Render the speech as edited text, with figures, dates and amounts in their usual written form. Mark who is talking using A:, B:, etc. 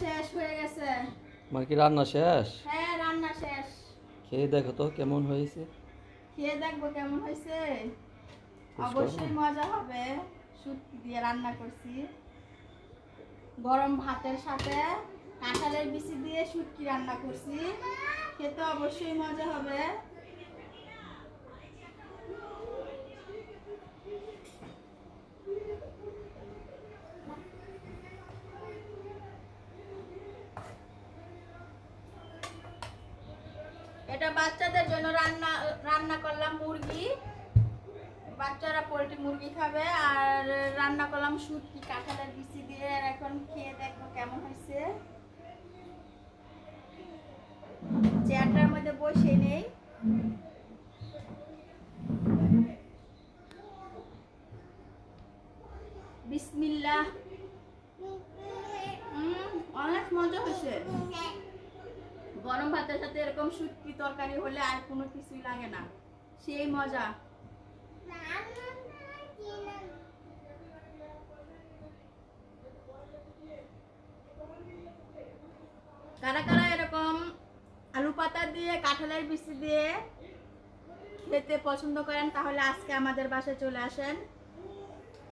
A: শেষ হয়ে গেছে।
B: তোমার কি রান্না শেষ?
A: হ্যাঁ, রান্না শেষ।
B: খেয়ে দেখো তো কেমন হয়েছে।
A: খেয়ে দেখবো কেমন হয়েছে।
B: টেস্ট করো না?
A: অবশ্যই মজা হবে। শুটকি দিয়ে রান্না করছি। গরম ভাতের সাথে কাঁঠালের বিচি দিয়ে শুটকি রান্না করছি। খেতে অবশ্যই মজা হবে। এটা বাচ্চাদের জন্য রান্না রান্না করলাম মুরগি। বাচ্চারা পোলট্রি মুরগি খাবে। আর রান্না করলাম শুটকি কাঁঠালের বিচি দিয়ে। আর এখন খেয়ে দেখবো কেমন হয়েছে। চেয়ারটার মধ্যে বসে নেই। বিসমিল্লাহ। অনেক মজা হয়েছে। গরম ভাতের সাথে এরকম শুটকি তরকারি হলে আর কোনো কিছুই লাগে না, সেই মজা। কারা কারা এরকম আলু পাতা দিয়ে কাঁঠালের বিচি দিয়ে খেতে পছন্দ করেন তাহলে আজকে আমাদের বাসায় চলে আসেন।